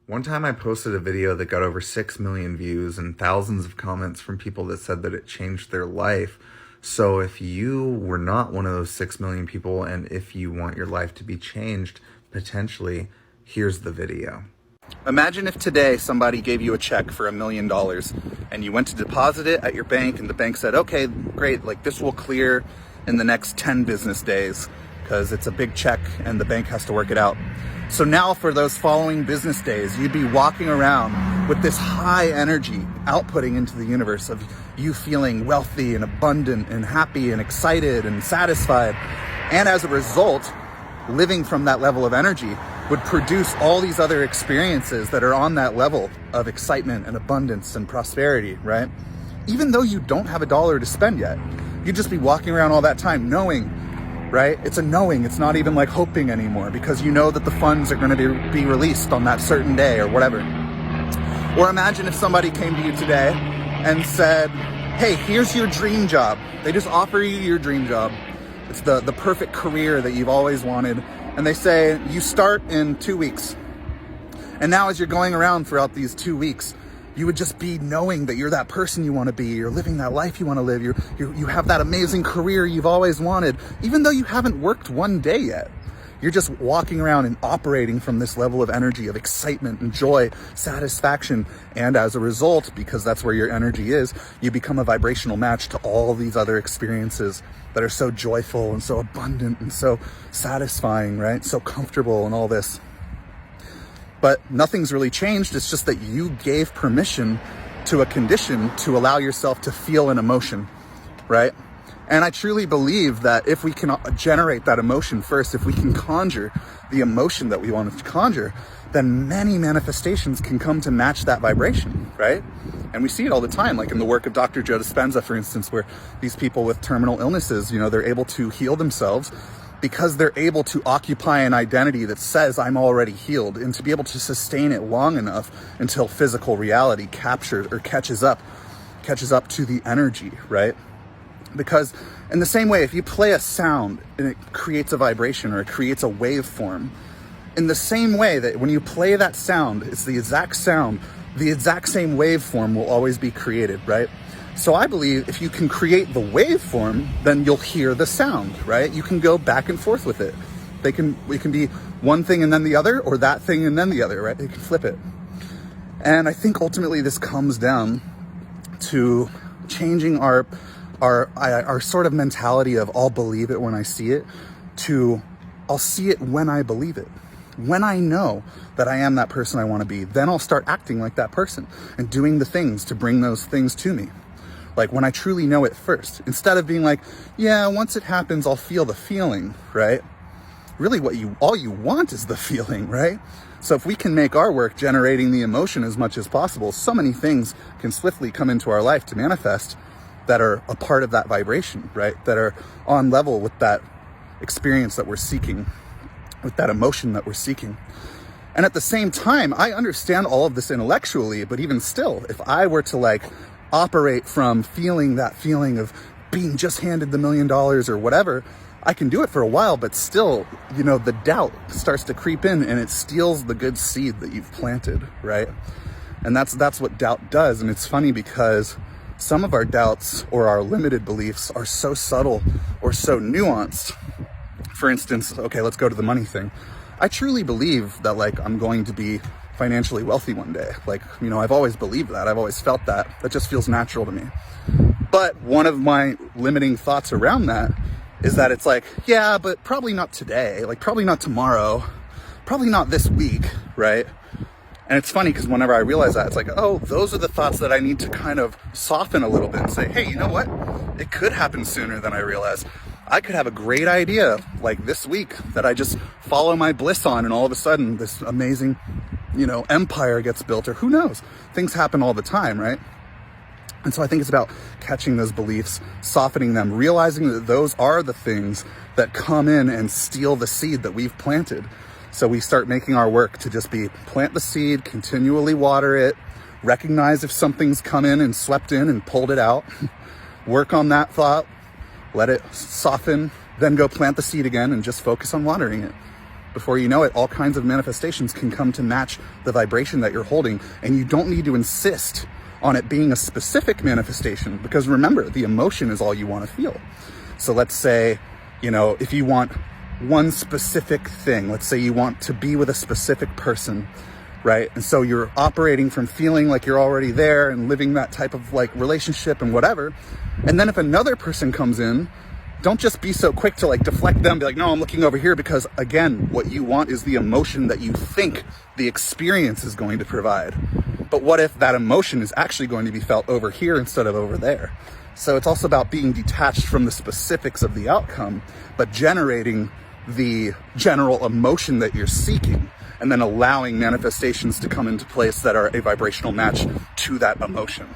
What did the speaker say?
One time I posted a video that got over 6 million views and thousands of comments from people that said that it changed their life. So if you were not one of those 6 million people, and if you want your life to be changed, potentially, here's the video. Imagine if today somebody gave you a check for $1 million and you went to deposit it at your bank and the bank said, okay, great, like this will clear in the next 10 business days because it's a big check and the bank has to work it out. So now for those following business days, you'd be walking around with this high energy outputting into the universe of you feeling wealthy and abundant and happy and excited and satisfied. And as a result, living from that level of energy would produce all these other experiences that are on that level of excitement and abundance and prosperity, right? Even though you don't have a dollar to spend yet, you'd just be walking around all that time knowing, right? It's a knowing. It's not even like hoping anymore because you know that the funds are going to be released on that certain day or whatever. Or imagine if somebody came to you today and said, hey, here's your dream job. They just offer you your dream job. It's the perfect career that you've always wanted. And they say, you start in 2 weeks. And now as you're going around throughout these 2 weeks, you would just be knowing that you're that person you want to be. You're living that life you want to live. You have that amazing career you've always wanted, even though you haven't worked one day yet. You're just walking around and operating from this level of energy, of excitement and joy, satisfaction. And as a result, because that's where your energy is, you become a vibrational match to all these other experiences that are so joyful and so abundant and so satisfying, right? So comfortable and all this. But nothing's really changed. It's just that you gave permission to a condition to allow yourself to feel an emotion, right? And I truly believe that if we can generate that emotion first, if we can conjure the emotion that we want to conjure, then many manifestations can come to match that vibration, right? And we see it all the time, like in the work of Dr. Joe Dispenza, for instance, where these people with terminal illnesses, they're able to heal themselves because they're able to occupy an identity that says I'm already healed, and to be able to sustain it long enough until physical reality captures or catches up to the energy, right? Because in the same way, if you play a sound and it creates a vibration or it creates a waveform, in the same way that when you play that sound, it's the exact sound, the exact same waveform will always be created, right? So I believe if you can create the waveform, then you'll hear the sound, right? You can go back and forth with it. It can be one thing and then the other, or that thing and then the other, right? You can flip it. And I think ultimately this comes down to changing our sort of mentality of I'll believe it when I see it to I'll see it when I believe it. When I know that I am that person I want to be, then I'll start acting like that person and doing the things to bring those things to me. Like when I truly know it first, instead of being like, yeah, once it happens, I'll feel the feeling, right? Really all you want is the feeling, right? So if we can make our work generating the emotion as much as possible, so many things can swiftly come into our life to manifest that are a part of that vibration, right? That are on level with that experience that we're seeking, with that emotion that we're seeking. And at the same time, I understand all of this intellectually, but even still, if I were to operate from feeling that feeling of being just handed the $1 million or whatever, I can do it for a while, but still, the doubt starts to creep in and it steals the good seed that you've planted, right? And that's what doubt does. And it's funny because some of our doubts or our limited beliefs are so subtle or so nuanced. For instance, okay, let's go to the money thing. I truly believe that I'm going to be financially wealthy one day. I've always believed that. I've always felt that. That just feels natural to me. But one of my limiting thoughts around that is that it's yeah, but probably not today. Probably not tomorrow. Probably not this week, right? And it's funny because whenever I realize that, it's oh, those are the thoughts that I need to kind of soften a little bit and say, hey, you know what? It could happen sooner than I realize. I could have a great idea this week that I just follow my bliss on, and all of a sudden this amazing, empire gets built, or who knows? Things happen all the time, right? And so I think it's about catching those beliefs, softening them, realizing that those are the things that come in and steal the seed that we've planted. So we start making our work to just be plant the seed, continually water it, recognize if something's come in and swept in and pulled it out, work on that thought, let it soften, then go plant the seed again and just focus on watering it. before you know it, all kinds of manifestations can come to match the vibration that you're holding. And you don't need to insist on it being a specific manifestation, because remember, the emotion is all you want to feel. So let's say, if you want one specific thing, let's say you want to be with a specific person, right? And so you're operating from feeling like you're already there and living that type of like relationship and whatever. And then if another person comes in, don't just be so quick to like deflect them, be like, no, I'm looking over here, because again, what you want is the emotion that you think the experience is going to provide. But what if that emotion is actually going to be felt over here instead of over there? So it's also about being detached from the specifics of the outcome, but generating the general emotion that you're seeking, and then allowing manifestations to come into place that are a vibrational match to that emotion.